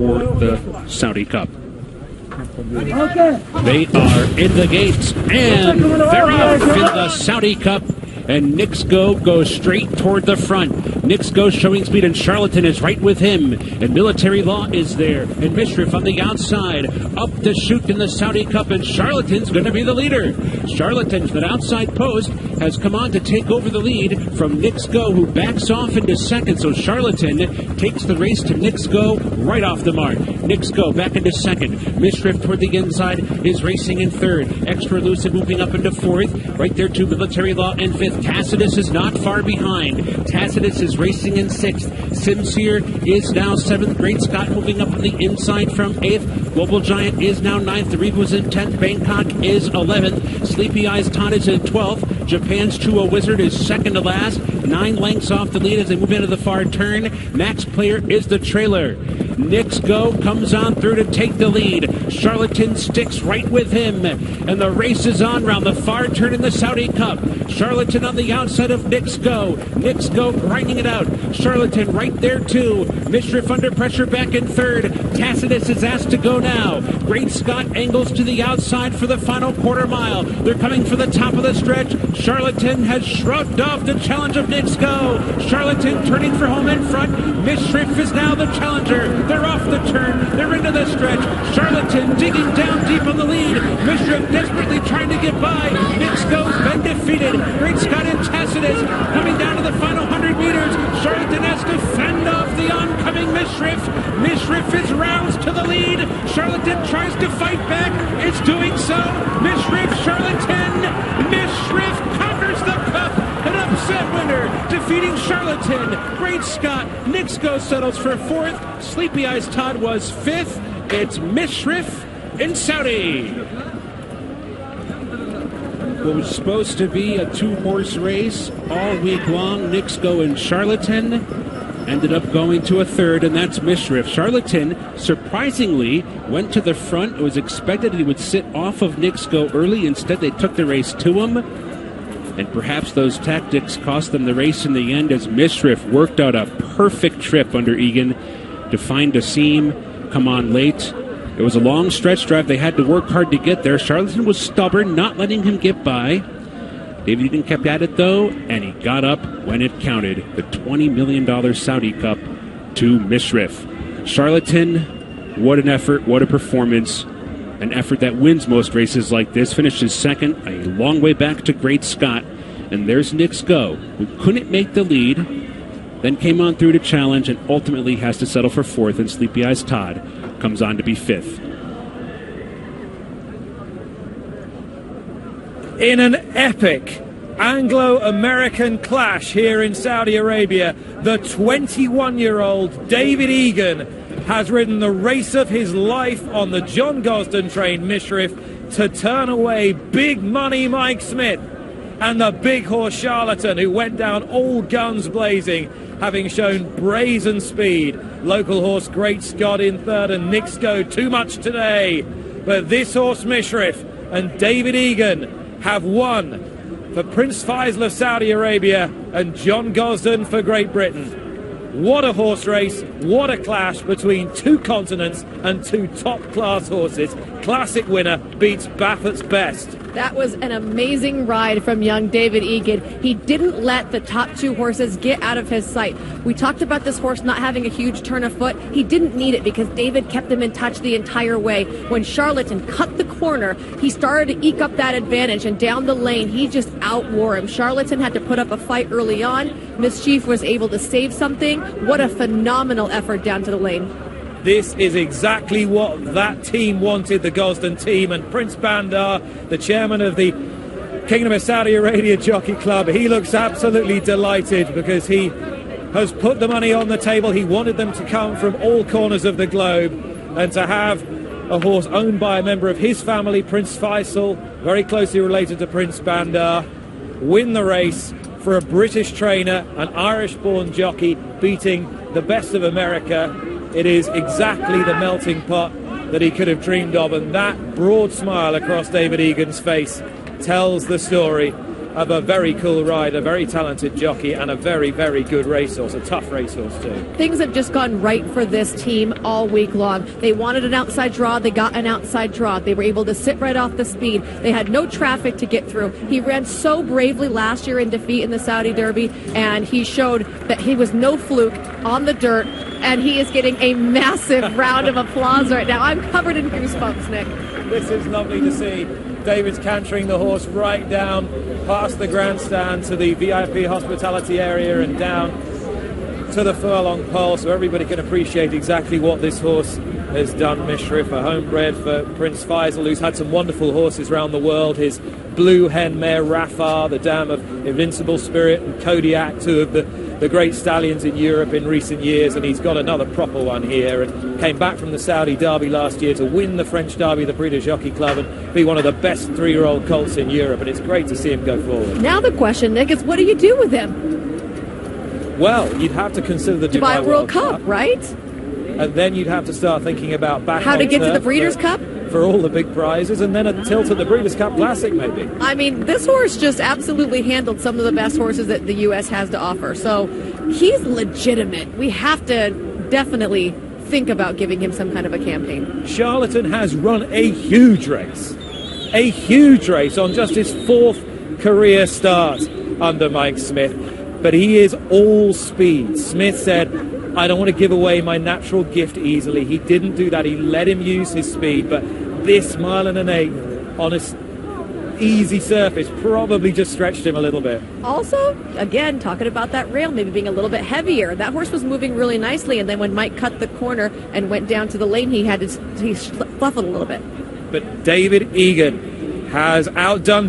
for the Saudi Cup. They are in the gates, and they're off in the Saudi Cup. And Nixgo goes straight toward the front. Nixgo showing speed, and Charlatan is right with him. And Military Law is there. And Mishrif on the outside. Up to shoot in the Saudi Cup, and Charlatan's going to be the leader. Charlatan's that outside post has come on to take over the lead from Nixgo, who backs off into second. So Charlatan takes the race to Nixgo right off the mark. Nixgo back into second. Mishrif toward the inside is racing in third. Extra Lucid moving up into fourth. Right there to Military Law in fifth. Tacitus is not far behind. Tacitus is racing in sixth. Sincere is now seventh. Great Scott moving up on the inside from eighth. Global Giant is now ninth. The Reeve was in 10th. Bangkok is 11th. Sleepy Eyes Todd is in 12th. Japan's Chuo Wizard is second to last. 9 lengths off the lead as they move into the far turn. Max Player is the trailer. Nixgo comes on through to take the lead. Charlatan sticks right with him. And the race is on round the far turn in the Saudi Cup. Charlatan on the outside of Nixgo. Nixgo grinding it out. Charlatan right there too. Mishrif under pressure back in third. Tacitus is asked to go now. Great Scott angles to the outside for the final quarter mile. They're coming for the top of the stretch. Charlatan has shrugged off the challenge of Nixgo. Charlatan turning for home in front. Mishrif is now the challenger. They're off the turn. They're into the stretch. Charlatan digging down deep on the lead. Mishrif desperately trying to get by. Nixgo's been defeated. Great Scott and Tacitus coming down to the final 100 meters. Charlatan has to fend off the oncoming Mishrif. Mishrif is roused to the lead. Charlatan tries to fight back. It's doing so. Mishrif, Charlatan. Mishrif conquers the cup. An upset winner, defeating Charlatan. Great Scott. Nixgo settles for fourth. Sleepy Eyes Todd was fifth. It's Mishrif in Saudi. What was supposed to be a 2-horse race all week long, Nixgo and Charlatan, ended up going to a third, and that's Mishrif. Charlatan, surprisingly, went to the front. It was expected that he would sit off of Nixgo early. Instead, they took the race to him, and perhaps those tactics cost them the race in the end, as Mishrif worked out a perfect trip under Egan to find a seam, come on late. It was a long stretch drive. They had to work hard to get there. Charlatan was stubborn, not letting him get by. David Egan kept at it, though, and he got up when it counted. The $20 million Saudi Cup to Mishrif. Charlatan, what an effort, what a performance. An effort that wins most races like this. Finishes second, a long way back to Great Scott. And there's Nixgo, who couldn't make the lead, then came on through to challenge, and ultimately has to settle for fourth, and Sleepy Eyes Todd comes on to be fifth. In an epic Anglo-American clash here in Saudi Arabia, the 21-year-old David Egan has ridden the race of his life on the John Gosden-trained Mishrif to turn away big money Mike Smith and the big horse Charlatan, who went down all guns blazing, having shown brazen speed. Local horse Great Scott in third, and Nixgo too much today. But this horse Mishrif and David Egan have won for Prince Faisal of Saudi Arabia and John Gosden for Great Britain. What a horse race, what a clash between two continents and two top-class horses. Classic winner beats Baffert's best. That was an amazing ride from young David Egan. He didn't let the top two horses get out of his sight. We talked about this horse not having a huge turn of foot. He didn't need it because David kept him in touch the entire way. When Charlatan cut the corner, he started to eke up that advantage, and down the lane, he just outwore him. Charlatan had to put up a fight early on. Mischief was able to save something. What a phenomenal effort down to the lane. This is exactly what that team wanted, the Gosden team, and Prince Bandar, the chairman of the Kingdom of Saudi Arabia Jockey Club, he looks absolutely delighted because he has put the money on the table. He wanted them to come from all corners of the globe, and to have a horse owned by a member of his family, Prince Faisal, very closely related to Prince Bandar, win the race for a British trainer, an Irish-born jockey, beating the best of America. It is exactly the melting pot that he could have dreamed of, and that broad smile across David Egan's face tells the story. of a very cool ride, a very talented jockey, and a very, very good racehorse, a tough racehorse too. Things have just gone right for this team all week long. They wanted an outside draw. They got an outside draw. They were able to sit right off the speed. They had no traffic to get through. He ran so bravely last year in defeat in the Saudi Derby, and he showed that he was no fluke on the dirt, and he is getting a massive round of applause right now. I'm covered in goosebumps, Nick. This is lovely to see. David's cantering the horse right down past the grandstand to the VIP hospitality area and down to the furlong pole, so everybody can appreciate exactly what this horse has done. Mishrif, a homebred for Prince Faisal, who's had some wonderful horses around the world. His blue hen mare Rafah, the dam of Invincible Spirit, and Kodiak, two of the great stallions in Europe in recent years, and he's got another proper one here, and came back from the Saudi Derby last year to win the French Derby, the Prix de Jockey Club, and be one of the best three-year-old colts in Europe, and it's great to see him go forward. Now the question, Nick, is what do you do with him? Well, you'd have to consider the Dubai World Cup, right? And then you'd have to start thinking about back how to get to the Breeders' Cup for all the big prizes, and then a tilt at the Breeders' Cup Classic maybe. I mean, this horse just absolutely handled some of the best horses that the U.S. has to offer, so he's legitimate. We have to definitely think about giving him some kind of a campaign. Charlatan has run a huge race on just his fourth career start under Mike Smith, but he is all speed. Smith said, I don't want to give away my natural gift easily. He didn't do that. He let him use his speed, but this 1.8 miles on a easy surface probably just stretched him a little bit. Also, again, talking about that rail maybe being a little bit heavier. That horse was moving really nicely, and then when Mike cut the corner and went down to the lane, he fluffed a little bit. But David Egan has outdone